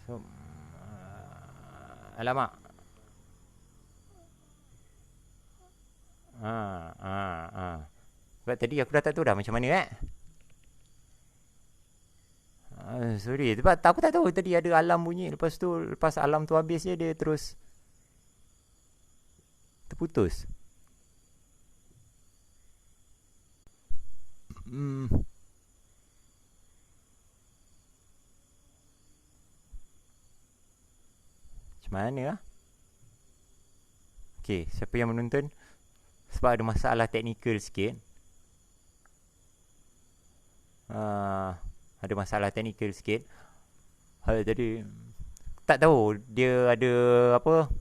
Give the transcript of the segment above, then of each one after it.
So, alamak. Ah, ah, ah. Sebab tadi aku dah tak tahu dah macam mana sorry. Sebab aku tak tahu tadi ada alarm bunyi. Lepas tu, lepas alarm tu habis je, dia terus terputus. Hmm, macam mana lah? Okay, siapa yang menonton? Sebab ada masalah teknikal sikit. Uh, ada masalah teknikal sikit. Jadi, tak tahu dia ada apa.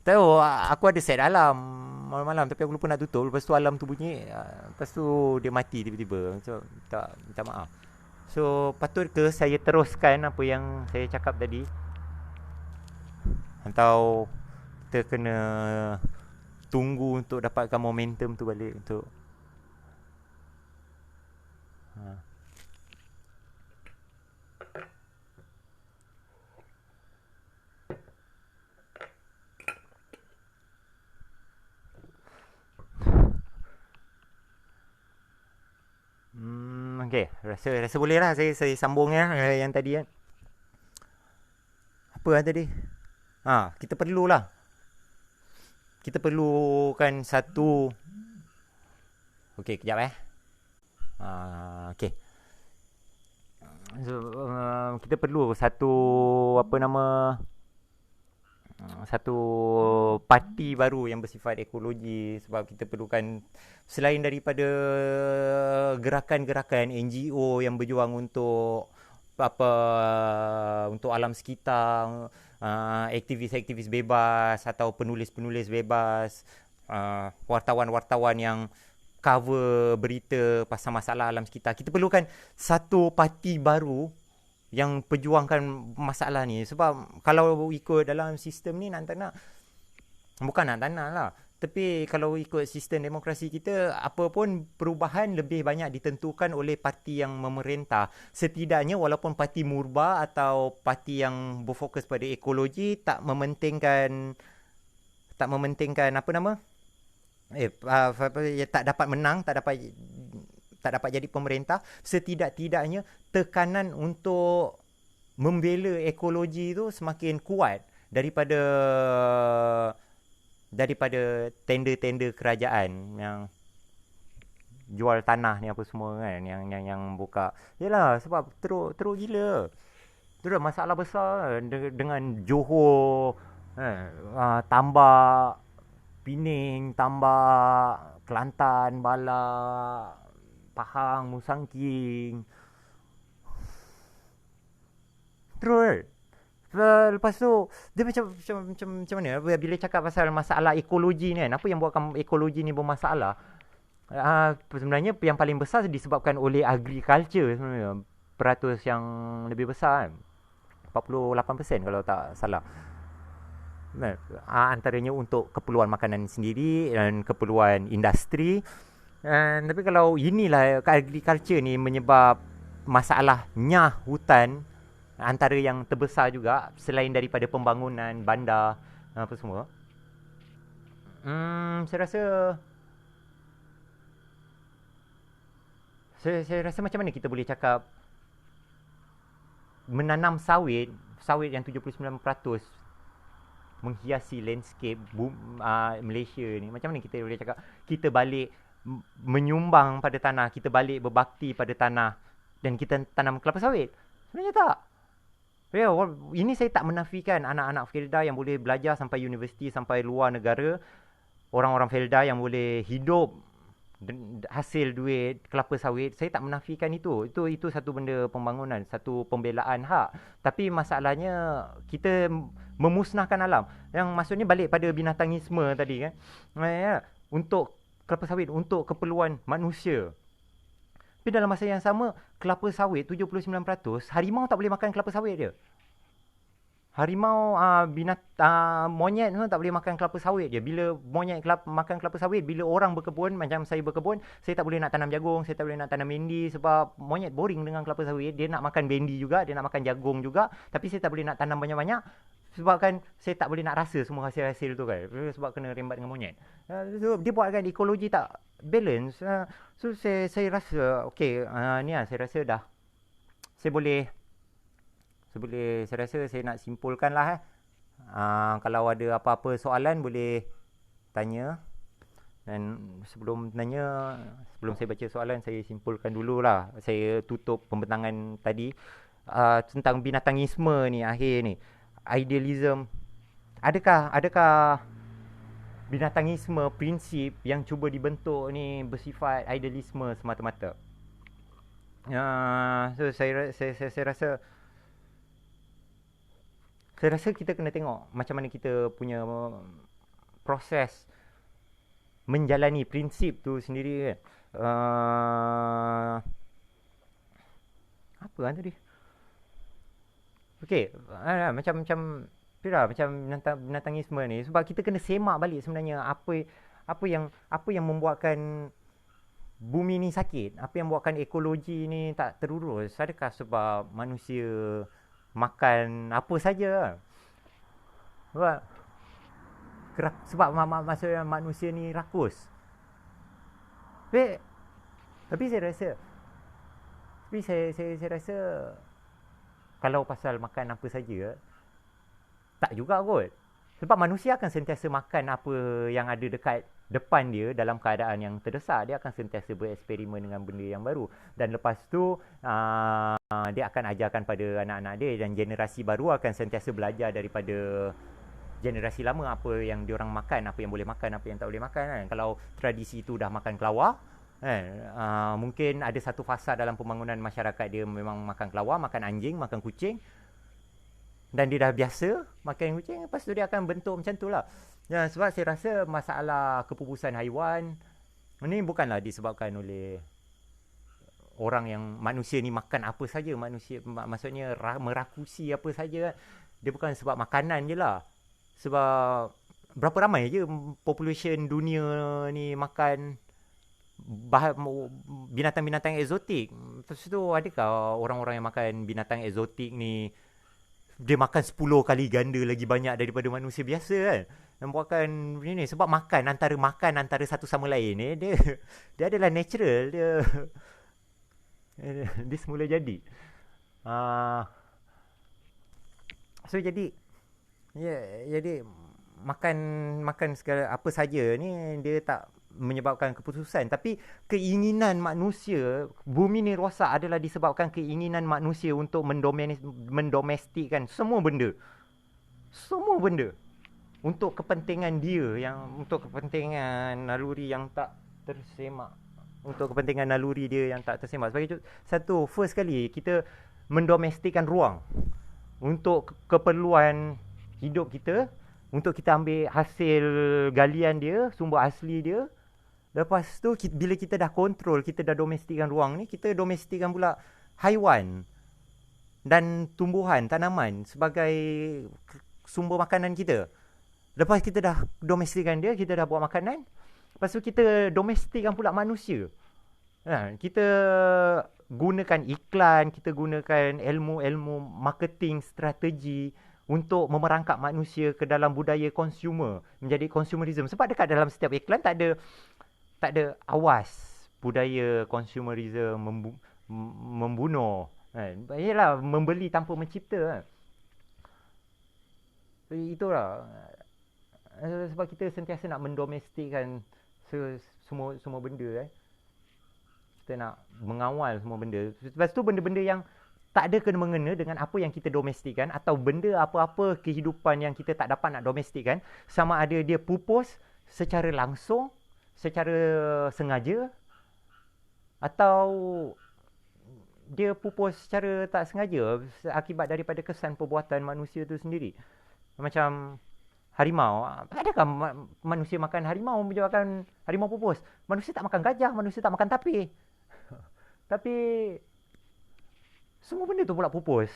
Tak tahu, aku ada set alarm malam-malam tapi aku lupa nak tutup. Lepas tu alarm tu bunyi. Lepas tu dia mati tiba-tiba. So, minta maaf. So, patut ke saya teruskan apa yang saya cakap tadi? Atau kita kena tunggu untuk dapatkan momentum tu balik untuk ha. Okay, rasa boleh lah saya sambung ya yang tadi kan. Apa lah tadi? Kita perlulah. Kita perlukan satu. Okay, kejap okay. So, kita perlu satu apa nama satu parti baru yang bersifat ekologi sebab kita perlukan selain daripada gerakan-gerakan NGO yang berjuang untuk apa untuk alam sekitar, aktivis-aktivis bebas atau penulis-penulis bebas, wartawan-wartawan yang cover berita pasal masalah alam sekitar. Kita perlukan satu parti baru yang perjuangkan masalah ni. Sebab kalau ikut dalam sistem ni nak tak nak, bukan nak tak nak lah, tapi kalau ikut sistem demokrasi kita, apa pun perubahan lebih banyak ditentukan oleh parti yang memerintah. Setidaknya walaupun parti murba atau parti yang berfokus pada ekologi tak mementingkan apa nama tak dapat menang, tak dapat jadi pemerintah, setidak-tidaknya tekanan untuk membela ekologi tu semakin kuat daripada tender-tender kerajaan yang jual tanah ni apa semua kan, yang buka. Yalah, sebab teruk gila. Terus masalah besar dengan Johor, tambak Pening, Tambak, Kelantan, Balak, Pahang, Musang King. Terus lepas tu dia macam mana bila cakap pasal masalah ekologi ni kan, apa yang buatkan ekologi ni bermasalah? Sebenarnya yang paling besar disebabkan oleh agriculture sebenarnya. Peratus yang lebih besar kan. 48% kalau tak salah. Antaranya untuk keperluan makanan sendiri dan keperluan industri. Tapi kalau inilah agriculture ni menyebab masalahnya hutan, antara yang terbesar juga selain daripada pembangunan bandar apa semua. Saya rasa saya rasa macam mana kita boleh cakap menanam sawit yang 79% menghiasi landscape Malaysia ni. Macam mana kita boleh cakap kita balik menyumbang pada tanah, kita balik berbakti pada tanah dan kita tanam kelapa sawit? Sebenarnya tak. Ya, ini saya tak menafikan anak-anak Felda yang boleh belajar sampai universiti, sampai luar negara. Orang-orang Felda yang boleh hidup hasil duit kelapa sawit, saya tak menafikan itu. Itu satu benda pembangunan, satu pembelaan hak. Tapi masalahnya kita memusnahkan alam. Yang maksudnya balik pada binatangisme tadi kan. Untuk kelapa sawit untuk keperluan manusia. Tapi dalam masa yang sama, kelapa sawit 79%, harimau tak boleh makan kelapa sawit dia. Harimau monyet tu tak boleh makan kelapa sawit dia. Bila monyet makan kelapa sawit, bila orang berkebun macam saya berkebun, saya tak boleh nak tanam jagung, saya tak boleh nak tanam bendi sebab monyet boring dengan kelapa sawit. Dia nak makan bendi juga, dia nak makan jagung juga, tapi saya tak boleh nak tanam banyak-banyak sebab kan saya tak boleh nak rasa semua hasil-hasil tu kan. Sebab kena rembat dengan monyet. So, dia buatkan ekologi tak balance. So saya rasa okey, ni lah saya rasa dah saya boleh saya rasa saya nak simpulkan lah. Kalau ada apa-apa soalan boleh tanya. Dan sebelum saya baca soalan, saya simpulkan dululah. Saya tutup pembentangan tadi tentang binatangisme ni akhir ni. Idealism. Adakah binatangisme prinsip yang cuba dibentuk ni bersifat idealisme semata-mata? So saya rasa kita kena tengok macam mana kita punya proses menjalani prinsip tu sendiri kan. Apa kan tadi? Okey, macam binatangisme ni sebab kita kena semak balik sebenarnya apa yang membuatkan bumi ni sakit, apa yang membuatkan ekologi ni tak terurus. Adakah sebab manusia makan apa saja? Sebab maksudnya manusia ni rakus. Tapi saya rasa kalau pasal makan apa saja, tak juga kot. Sebab manusia akan sentiasa makan apa yang ada dekat depan dia dalam keadaan yang terdesak. Dia akan sentiasa bereksperimen dengan benda yang baru. Dan lepas tu, dia akan ajarkan pada anak-anak dia. Dan generasi baru akan sentiasa belajar daripada generasi lama apa yang diorang makan, apa yang boleh makan, apa yang tak boleh makan kan. Kalau tradisi tu dah makan kelawar kan, mungkin ada satu fasa dalam pembangunan masyarakat dia memang makan kelawar, makan anjing, makan kucing, dan dia dah biasa makan kucing, lepas tu dia akan bentuk macam tu lah. Ya, sebab saya rasa masalah kepupusan haiwan ni bukanlah disebabkan oleh orang yang manusia ni makan apa saja, maksudnya merakusi apa saja. Dia bukan sebab makanan je lah. Sebab berapa ramai je population dunia ni makan binatang-binatang eksotik. Lepas tu adakah orang-orang yang makan binatang eksotik ni dia makan 10 kali ganda lagi banyak daripada manusia biasa kan? Membuatkan ini sebab makan antara satu sama lain ni dia adalah natural, dia semula jadi. So jadi makan segala apa saja ni dia tak menyebabkan keputusan, tapi keinginan manusia bumi ni rosak adalah disebabkan keinginan manusia untuk mendomestikkan semua benda untuk kepentingan dia, untuk kepentingan naluri yang tak tersemak, sebagai satu first kali kita mendomestikkan ruang untuk keperluan hidup kita, untuk kita ambil hasil galian dia, sumber asli dia. Lepas tu bila kita dah kontrol, kita dah domestikkan ruang ni, kita domestikkan pula haiwan dan tumbuhan, tanaman sebagai sumber makanan kita. Lepas kita dah domestikkan dia, kita dah buat makanan, lepas tu kita domestikkan pula manusia. Kita gunakan iklan, kita gunakan ilmu-ilmu marketing strategi untuk memerangkap manusia ke dalam budaya consumer, menjadi consumerism. Sebab dekat dalam setiap iklan tak ada awas budaya consumerism membunuh kan. Yalah, membeli tanpa mencipta kan. So, itulah sebab kita sentiasa nak mendomestikkan semua benda kan. Kita nak mengawal semua benda. Lepas tu benda-benda yang tak ada kena-mengena dengan apa yang kita domestikkan, atau benda apa-apa kehidupan yang kita tak dapat nak domestikkan, sama ada dia pupus secara langsung, secara sengaja, atau dia pupus secara tak sengaja akibat daripada kesan perbuatan manusia tu sendiri. Macam harimau. Adakah manusia makan harimau menyebabkan harimau pupus? Manusia tak makan gajah, manusia tak makan tapir. Tapi semua benda tu pula pupus.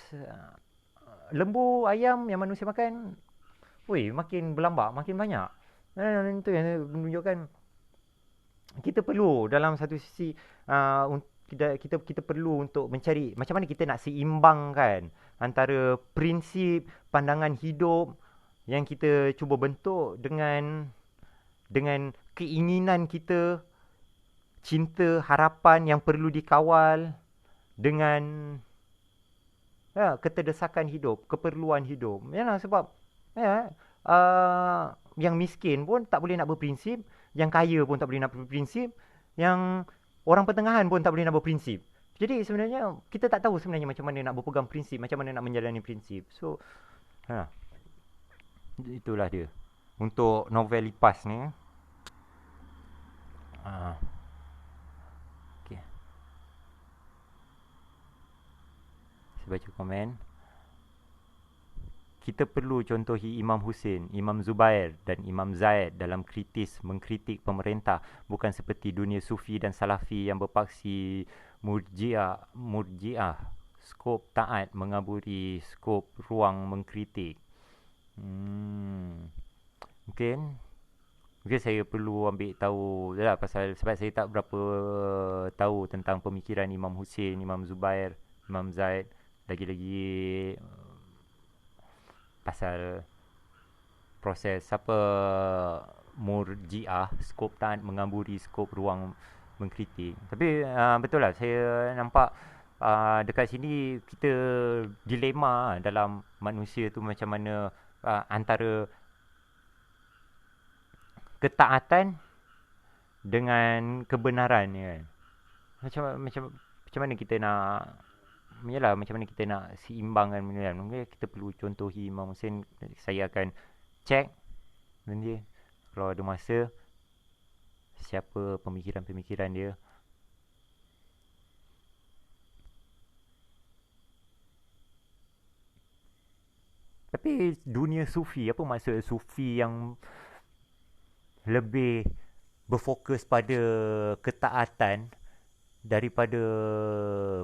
lembu, ayam yang manusia makan, woi, makin berlambak, makin banyak. Itu yang menunjukkan kita perlu dalam satu sisi kita perlu untuk mencari macam mana kita nak seimbangkan antara prinsip pandangan hidup yang kita cuba bentuk dengan keinginan kita, cinta, harapan yang perlu dikawal dengan keterdesakan hidup, keperluan hidup. Yalah, sebab ya, yang miskin pun tak boleh nak berprinsip, yang kaya pun tak boleh nak berprinsip, yang orang pertengahan pun tak boleh nak berprinsip. Jadi sebenarnya kita tak tahu sebenarnya macam mana nak berpegang prinsip, macam mana nak menjalani prinsip. So, itulah dia. Untuk novel Lipas ni, okay. Saya baca komen. Kita perlu contohi Imam Hussein, Imam Zubair dan Imam Zaid dalam mengkritik pemerintah, bukan seperti dunia sufi dan salafi yang berpaksi murjiah, skop taat mengaburi skop ruang mengkritik. Mungkin saya perlu ambil tahu lah sebab saya tak berapa tahu tentang pemikiran Imam Hussein, Imam Zubair, Imam Zaid, lagi-lagi pasal proses apa murjiah, skop taat mengaburi skop ruang mengkritik. Tapi betul lah, saya nampak dekat sini kita dilema dalam manusia tu macam mana antara ketaatan dengan kebenaran ni kan. Macam mana kita nak yalah, macam mana kita nak seimbangkan benda kan. Mungkin kita perlu contohi Imam Hussein. Saya akan check nanti kalau ada masa siapa pemikiran-pemikiran dia. Tapi dunia sufi, apa maksud sufi yang lebih berfokus pada ketaatan daripada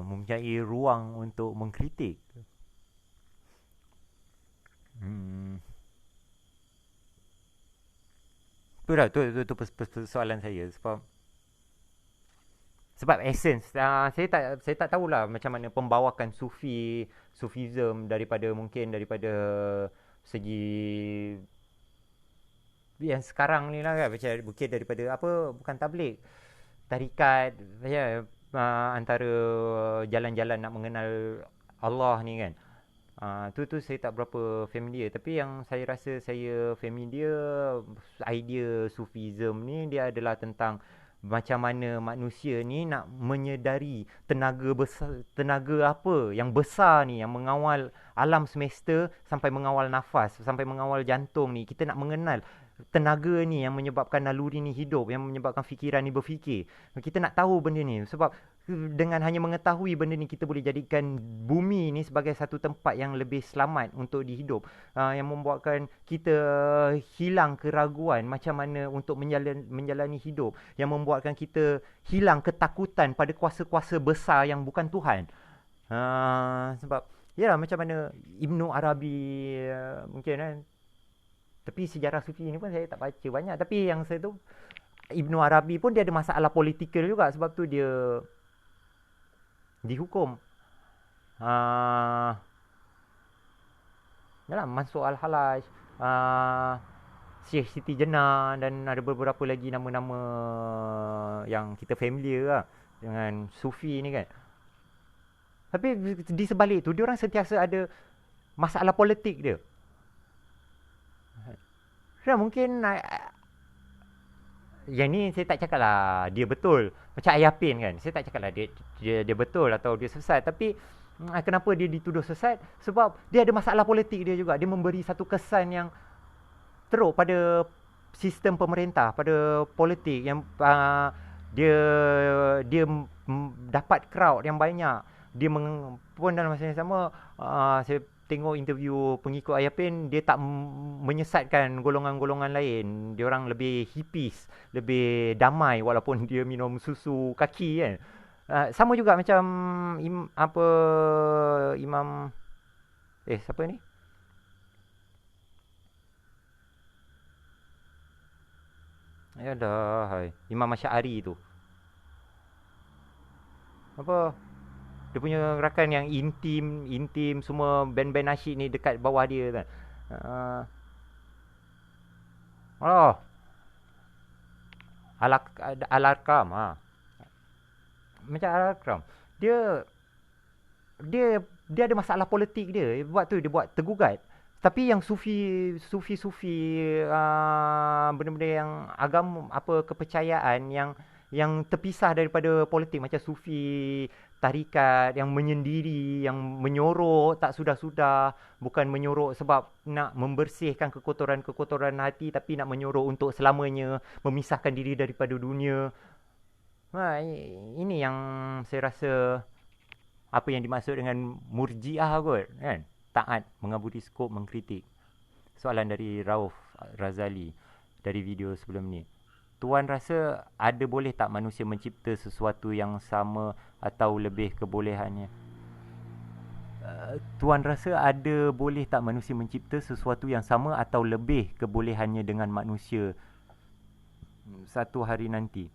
mempunyai ruang untuk mengkritik? Itu persoalan saya. Sebab essence, saya tak tahulah macam mana pembawakan sufism daripada segi yang sekarang ni lah kan, mungkin daripada bukan tabligh, tarikat ya, antara jalan-jalan nak mengenal Allah ni kan. Tu saya tak berapa familiar, tapi yang saya rasa saya familiar idea sufism ni, dia adalah tentang macam mana manusia ni nak menyedari tenaga apa yang besar ni yang mengawal alam semesta sampai mengawal nafas, sampai mengawal jantung ni. Kita nak mengenal tenaga ni yang menyebabkan naluri ni hidup, yang menyebabkan fikiran ni berfikir. Kita nak tahu benda ni sebab dengan hanya mengetahui benda ni kita boleh jadikan bumi ni sebagai satu tempat yang lebih selamat untuk dihidup, yang membuatkan kita hilang keraguan macam mana untuk menjalani hidup, yang membuatkan kita hilang ketakutan pada kuasa-kuasa besar yang bukan Tuhan. Sebab yalah, macam mana Ibnu Arabi mungkin kan, tapi sejarah sufi ni pun saya tak baca banyak, tapi yang saya tu Ibnu Arabi pun dia ada masalah politikal juga, sebab tu dia dihukum. Yalah, Mansur Al-Halaj, Syekh Siti Jenar, dan ada beberapa lagi nama-nama yang kita familiar lah dengan sufi ni kan. Tapi di sebalik tu, diorang sentiasa ada masalah politik dia. Mungkin yang ni saya tak cakap lah dia betul. Macam Ayapin kan, saya tak cakap lah dia betul atau dia sesat. Tapi kenapa dia dituduh sesat? Sebab dia ada masalah politik dia juga. Dia memberi satu kesan yang teruk pada sistem pemerintah, pada politik, yang dia dapat crowd yang banyak. Dia pun dalam masa yang sama, saya tengok interview pengikut Ayapin, dia tak menyesatkan golongan-golongan lain. Dia orang lebih hippies, lebih damai walaupun dia minum susu kaki kan. Sama juga macam Imam Siapa ni? Yalah, hai. Imam Asy'ari tu. Apa? Dia punya rakan yang intim, intim semua band-band nasyid ni dekat bawah dia kan. Uh, oh, Al-Arkam. Ha. Macam Al-Arkam. Dia dia ada masalah politik dia. Buat tu dia buat tergugat. Tapi yang sufi benda-benda yang agama apa kepercayaan yang terpisah daripada politik macam sufi tarikat yang menyendiri, yang menyorok tak sudah-sudah, bukan menyorok sebab nak membersihkan kekotoran-kekotoran hati tapi nak menyorok untuk selamanya, memisahkan diri daripada dunia. Ini yang saya rasa apa yang dimaksud dengan murjiah kot kan, taat, mengabudi skop, mengkritik. Soalan dari Rauf Razali dari video sebelum ni, Tuan rasa ada boleh tak manusia mencipta sesuatu yang sama atau lebih kebolehannya? Tuan rasa ada boleh tak manusia mencipta sesuatu yang sama atau lebih kebolehannya dengan manusia satu hari nanti?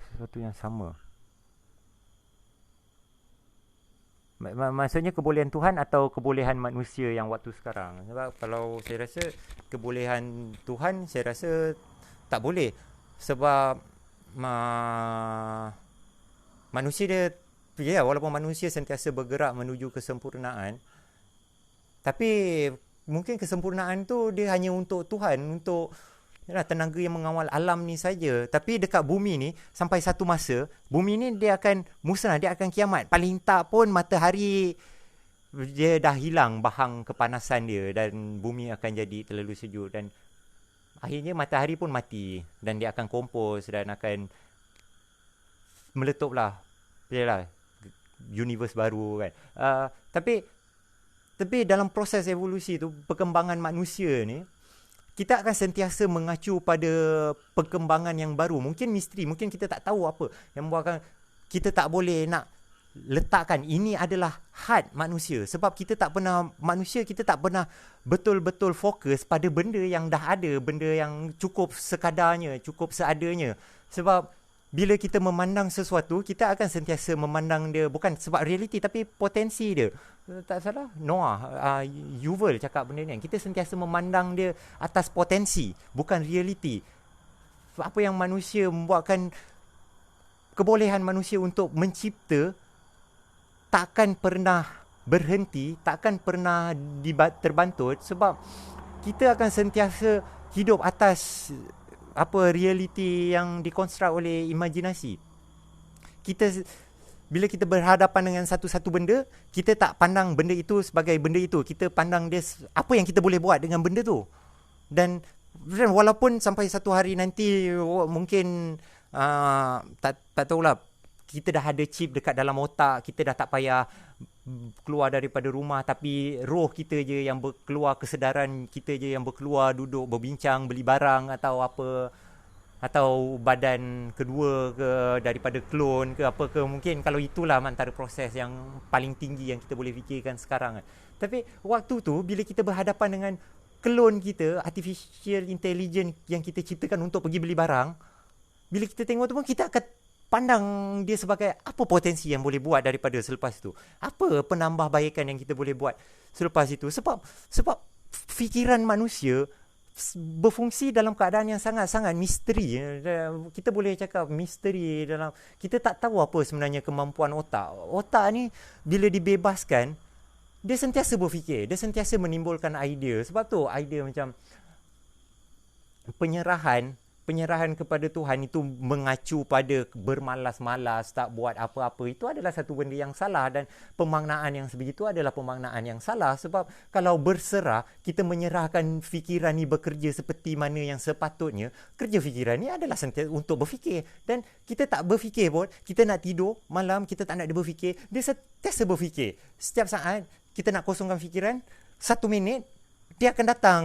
Sesuatu yang sama. Maksudnya kebolehan Tuhan atau kebolehan manusia yang waktu sekarang? Sebab kalau saya rasa kebolehan Tuhan, saya rasa tak boleh. Sebab manusia dia, ya, walaupun manusia sentiasa bergerak menuju kesempurnaan, tapi mungkin kesempurnaan tu dia hanya untuk Tuhan, untuk tenaga yang mengawal alam ni saja. Tapi dekat bumi ni, sampai satu masa, bumi ni dia akan musnah, dia akan kiamat. Paling tak pun matahari dia dah hilang bahang kepanasan dia dan bumi akan jadi terlalu sejuk dan akhirnya matahari pun mati dan dia akan kompos dan akan meletup lah. Yalah, universe baru kan. Tapi dalam proses evolusi tu, perkembangan manusia ni, kita akan sentiasa mengacu pada perkembangan yang baru. Mungkin misteri, mungkin kita tak tahu apa yang membuatkan kita tak boleh nak letakkan ini adalah had manusia. Sebab manusia kita tak pernah betul-betul fokus pada benda yang dah ada, benda yang cukup sekadarnya, cukup seadanya. Sebab bila kita memandang sesuatu, kita akan sentiasa memandang dia bukan sebab realiti tapi potensi dia. Tak salah, Noah, Yuval cakap benda ni. Kita sentiasa memandang dia atas potensi, bukan realiti. Apa yang manusia membuatkan kebolehan manusia untuk mencipta takkan pernah berhenti, takkan pernah terbantut sebab kita akan sentiasa hidup atas realiti yang dikonstruk oleh imajinasi. Bila kita berhadapan dengan satu-satu benda, kita tak pandang benda itu sebagai benda itu. Kita pandang dia apa yang kita boleh buat dengan benda tu. Dan walaupun sampai satu hari nanti mungkin tak tahulah, kita dah ada chip dekat dalam otak, kita dah tak payah keluar daripada rumah, tapi roh kita je yang keluar, kesedaran kita je yang berkeluar, duduk berbincang, beli barang atau apa, atau badan kedua ke daripada klon ke apa ke. Mungkin kalau itulah antara proses yang paling tinggi yang kita boleh fikirkan sekarang. Tapi waktu tu bila kita berhadapan dengan klon kita, artificial intelligence yang kita ciptakan untuk pergi beli barang, bila kita tengok tu pun kita akan pandang dia sebagai apa potensi yang boleh buat daripada selepas itu. Apa penambahbaikan yang kita boleh buat selepas itu. Sebab fikiran manusia berfungsi dalam keadaan yang sangat-sangat misteri. Kita boleh cakap misteri dalam, kita tak tahu apa sebenarnya kemampuan otak. Otak ni bila dibebaskan, dia sentiasa berfikir, dia sentiasa menimbulkan idea. Sebab tu idea macam penyerahan kepada Tuhan itu mengacu pada bermalas-malas, tak buat apa-apa. Itu adalah satu benda yang salah, dan pemaknaan yang sebegitu adalah pemaknaan yang salah. Sebab kalau berserah, kita menyerahkan fikiran ni bekerja seperti mana yang sepatutnya, kerja fikiran ni adalah sentiasa untuk berfikir. Dan kita tak berfikir pun, kita nak tidur malam, kita tak nak dia berfikir, dia sentiasa berfikir. Setiap saat kita nak kosongkan fikiran, 1 minit dia akan datang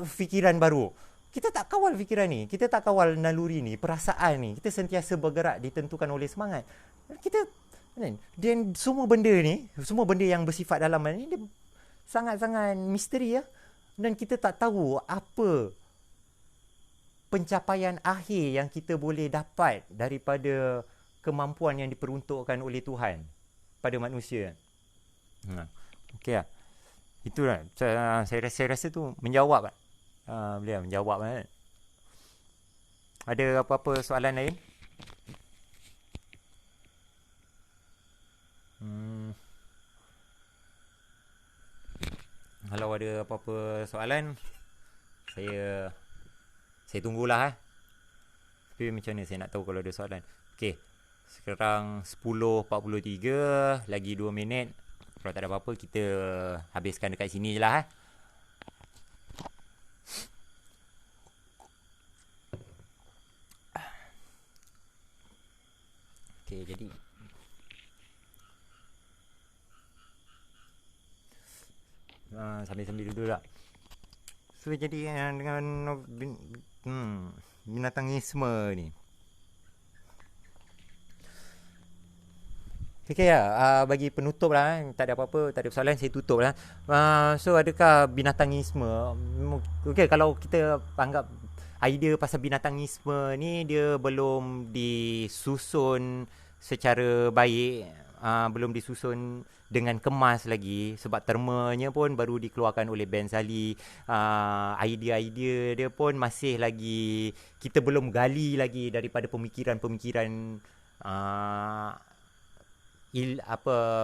fikiran baru. Kita tak kawal fikiran ni, kita tak kawal naluri ni, perasaan ni. Kita sentiasa bergerak ditentukan oleh semangat. Kita dan semua benda ni, semua benda yang bersifat dalaman ni dia sangat-sangat misteri ya. Dan kita tak tahu apa pencapaian akhir yang kita boleh dapat daripada kemampuan yang diperuntukkan oleh Tuhan pada manusia. Okey lah. Itulah saya rasa tu menjawab. Boleh menjawab kan. Ada apa-apa soalan lain? Kalau ada apa-apa soalan, saya tunggulah. Tapi macam mana saya nak tahu kalau ada soalan. Okey. Sekarang 10.43, lagi 2 minit. Kalau tak ada apa-apa, kita habiskan dekat sini je lah. Okey, jadi sambil-sambil dulu lah. So, jadi dengan binatangisme ni. Okay lah, bagi penutup lah, tak ada apa-apa, tak ada soalan, saya tutup lah. So, adakah binatangisme, okay, kalau kita anggap idea pasal binatangisme ni, dia belum disusun secara baik, belum disusun dengan kemas lagi, sebab termanya pun baru dikeluarkan oleh Ben Sali. Idea-idea dia pun masih lagi, kita belum gali lagi daripada pemikiran-pemikiran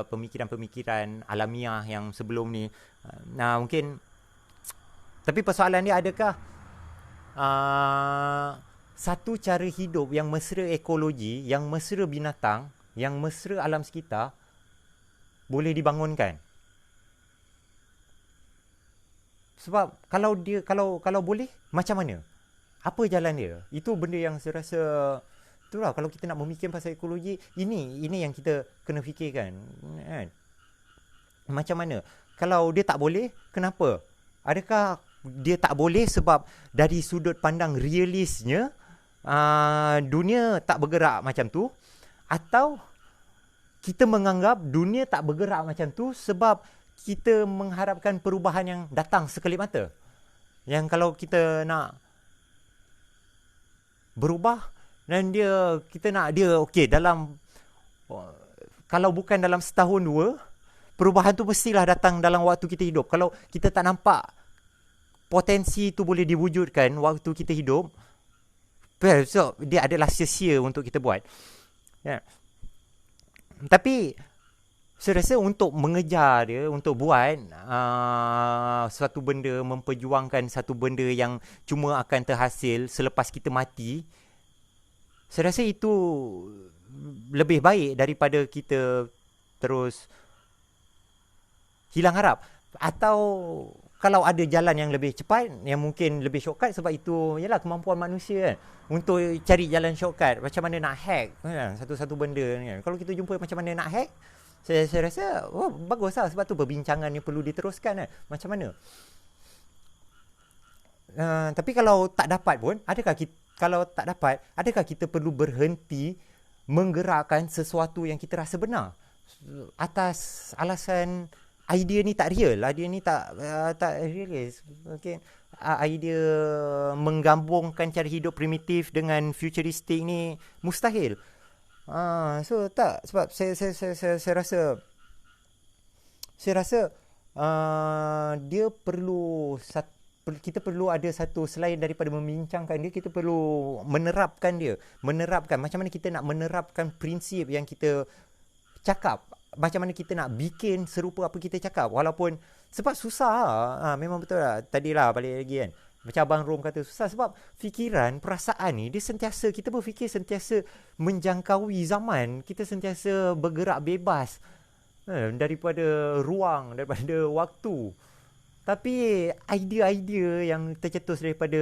pemikiran-pemikiran alamiah yang sebelum ni. Mungkin, tapi persoalan dia, adakah satu cara hidup yang mesra ekologi, yang mesra binatang, yang mesra alam sekitar boleh dibangunkan? Sebab kalau boleh, macam mana? Apa jalan dia? Itu benda yang saya rasa, itulah kalau kita nak memikir pasal ekologi, ini yang kita kena fikirkan kan? Macam mana? Kalau dia tak boleh, kenapa? Adakah dia tak boleh sebab dari sudut pandang realisnya dunia tak bergerak macam tu, atau kita menganggap dunia tak bergerak macam tu sebab kita mengharapkan perubahan yang datang sekelip mata, yang kalau kita nak berubah dan kita nak dia okey dalam, kalau bukan dalam setahun dua, perubahan tu mestilah datang dalam waktu kita hidup. Kalau kita tak nampak potensi tu boleh diwujudkan waktu kita hidup, so dia adalah sia-sia untuk kita buat. Tapi saya rasa untuk mengejar dia, untuk buat satu benda, memperjuangkan satu benda yang cuma akan terhasil selepas kita mati, saya rasa itu lebih baik daripada kita terus hilang harap. Atau kalau ada jalan yang lebih cepat, yang mungkin lebih shortcut, sebab itu ialah kemampuan manusia kan, untuk cari jalan shortcut. Macam mana nak hack kan, satu-satu benda kan. Kalau kita jumpa macam mana nak hack, saya rasa bagus lah. Sebab tu perbincangan ni perlu diteruskan kan. Macam mana tapi kalau tak dapat pun, adakah kita perlu berhenti menggerakkan sesuatu yang kita rasa benar atas alasan idea ni tak real, idea ni tak realis. Okay. Idea menggabungkan cara hidup primitif dengan futuristik ni mustahil. So tak, sebab saya rasa dia perlu kita perlu ada satu, selain daripada membincangkan dia, kita perlu menerapkan macam mana kita nak menerapkan prinsip yang kita cakap, macam mana kita nak bikin serupa apa kita cakap. Walaupun sebab susah memang betul lah, tadilah balik lagi kan, macam Abang Rom kata susah sebab fikiran, perasaan ni dia sentiasa, kita berfikir sentiasa menjangkaui zaman, kita sentiasa bergerak bebas daripada ruang, daripada waktu. Tapi idea-idea yang tercetus daripada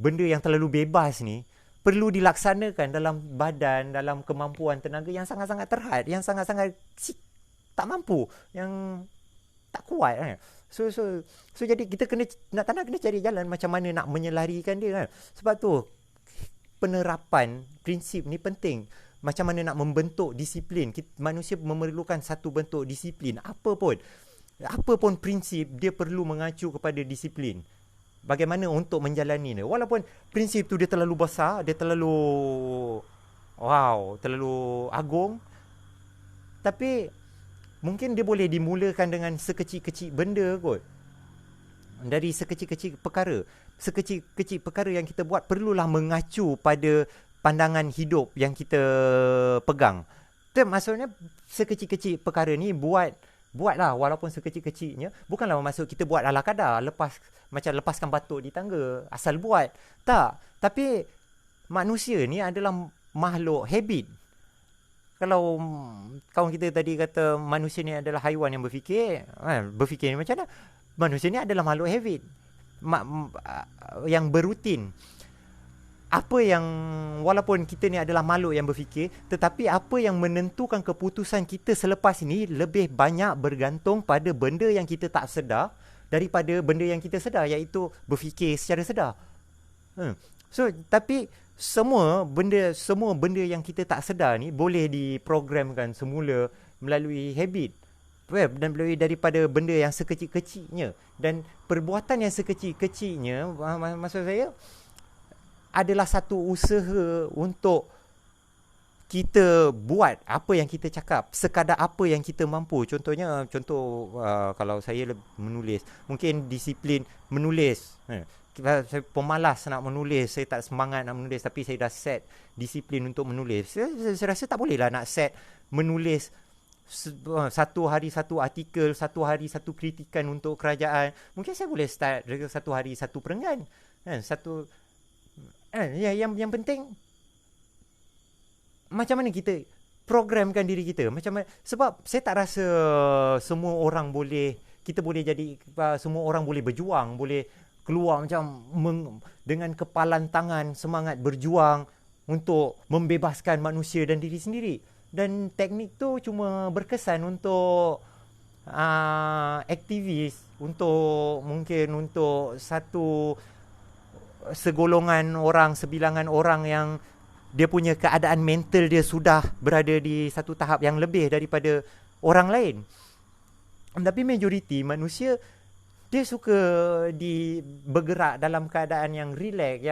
benda yang terlalu bebas ni perlu dilaksanakan dalam badan, dalam kemampuan tenaga yang sangat-sangat terhad, yang sangat-sangat tak mampu, yang tak kuat kan. So jadi kita kena cari jalan macam mana nak menyelarikan dia kan. Sebab tu penerapan prinsip ni penting. Macam mana nak membentuk disiplin. Manusia memerlukan satu bentuk disiplin. Apa pun prinsip, dia perlu mengacu kepada disiplin. Bagaimana untuk menjalani dia. Walaupun prinsip tu dia terlalu besar, dia terlalu agung, tapi mungkin dia boleh dimulakan dengan sekecil-kecil benda kot. Dari sekecil-kecil perkara. Sekecil-kecil perkara yang kita buat perlulah mengacu pada pandangan hidup yang kita pegang. Itu maksudnya sekecil-kecil perkara ni buatlah walaupun sekecil-kecilnya. Bukanlah maksud kita buat ala kadar, macam lepaskan batuk di tangga, asal buat. Tak. Tapi manusia ni adalah makhluk habit. Kalau kawan kita tadi kata manusia ni adalah haiwan yang berfikir ni macam mana? Manusia ni adalah makhluk habit. Yang berutin. Apa yang, walaupun kita ni adalah makhluk yang berfikir, tetapi apa yang menentukan keputusan kita selepas ini lebih banyak bergantung pada benda yang kita tak sedar daripada benda yang kita sedar, iaitu berfikir secara sedar. So, tapi semua benda yang kita tak sedar ni boleh diprogramkan semula melalui habit. Dan melalui daripada benda yang sekecil-kecilnya. Dan perbuatan yang sekecil-kecilnya, maksud saya, adalah satu usaha untuk kita buat apa yang kita cakap, sekadar apa yang kita mampu. Contoh kalau saya menulis, mungkin disiplin menulis. Saya pemalas nak menulis, saya tak semangat nak menulis, tapi saya dah set disiplin untuk menulis. Saya rasa tak boleh lah nak set menulis satu hari satu artikel, satu hari satu kritikan untuk kerajaan. Mungkin saya boleh start satu hari satu perenggan. Yang penting macam mana kita programkan diri kita, macam mana, sebab saya tak rasa semua orang kita boleh jadi, semua orang boleh berjuang, boleh keluar macam dengan kepalan tangan semangat berjuang untuk membebaskan manusia dan diri sendiri. Dan teknik tu cuma berkesan untuk aktivis, mungkin untuk segolongan orang, sebilangan orang yang dia punya keadaan mental dia sudah berada di satu tahap yang lebih daripada orang lain. Tapi majoriti manusia dia suka bergerak dalam keadaan yang relax,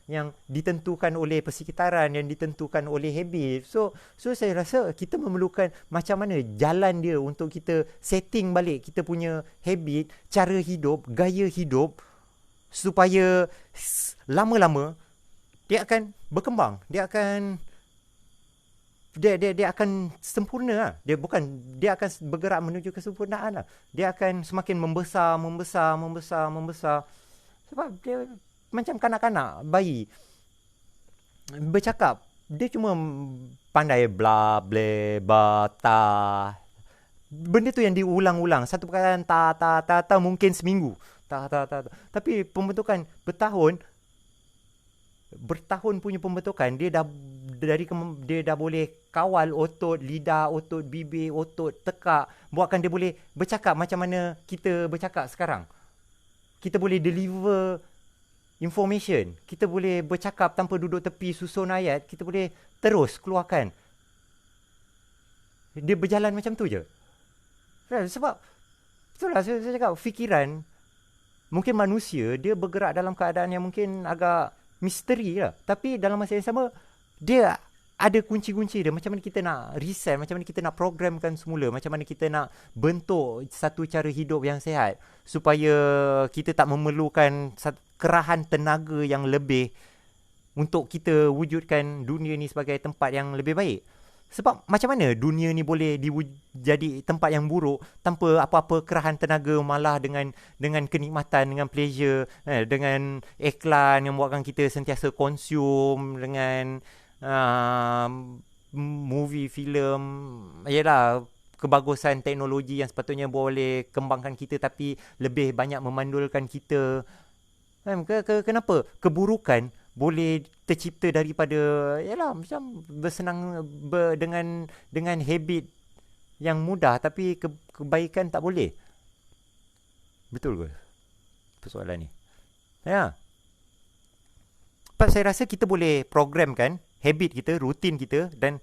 yang ditentukan oleh persekitaran, yang ditentukan oleh habit. So saya rasa kita memerlukan macam mana jalan dia untuk kita setting balik kita punya habit, cara hidup, gaya hidup, supaya lama-lama dia akan berkembang, dia akan sempurna. Dia akan bergerak menuju kesempurnaan lah. Dia akan semakin membesar. Sebab dia macam kanak-kanak, bayi bercakap, dia cuma pandai bla bla ba ta. Benda tu yang diulang-ulang, satu perkataan ta mungkin seminggu. Tapi pembentukan bertahun punya pembentukan, dia dah boleh kawal otot lidah, otot bibir, otot tekak, buatkan dia boleh bercakap macam mana kita bercakap sekarang. Kita boleh deliver information, kita boleh bercakap tanpa duduk tepi susun ayat, kita boleh terus keluarkan. Dia berjalan macam tu je. Sebab itulah saya cakap, fikiran mungkin manusia dia bergerak dalam keadaan yang mungkin agak misteri lah, tapi dalam masa yang sama dia ada kunci-kunci dia. Macam mana kita nak reset, macam mana kita nak programkan semula, macam mana kita nak bentuk satu cara hidup yang sihat, supaya kita tak memerlukan kerahan tenaga yang lebih untuk kita wujudkan dunia ni sebagai tempat yang lebih baik. Sebab macam mana dunia ni boleh jadi tempat yang buruk tanpa apa-apa kerahan tenaga, malah dengan kenikmatan, dengan pleasure, dengan iklan yang buatkan kita sentiasa consume, dengan movie, filem, yalah, kebagusan teknologi yang sepatutnya boleh kembangkan kita tapi lebih banyak memandulkan kita. Kenapa keburukan boleh tercipta daripada, yalah, macam bersenang dengan habit yang mudah tapi kebaikan tak boleh. Betul ke persoalan ni? Ya. Sebab saya rasa kita boleh programkan habit kita, rutin kita dan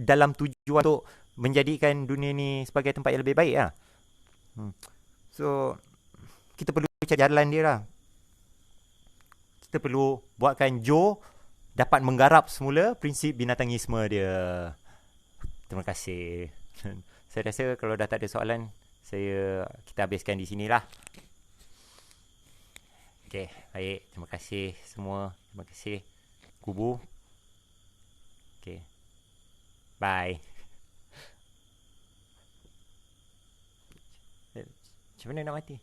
dalam tujuan untuk menjadikan dunia ni sebagai tempat yang lebih baik lah. So, kita perlu cari jalan dia lah. Kita perlu buatkan Joe dapat menggarap semula prinsip binatangisme dia. Terima kasih. Saya rasa kalau dah tak ada soalan, kita habiskan di sinilah. Okey, baik. Terima kasih semua. Terima kasih. Kubu. Okey. Bye. Macam mana nak mati?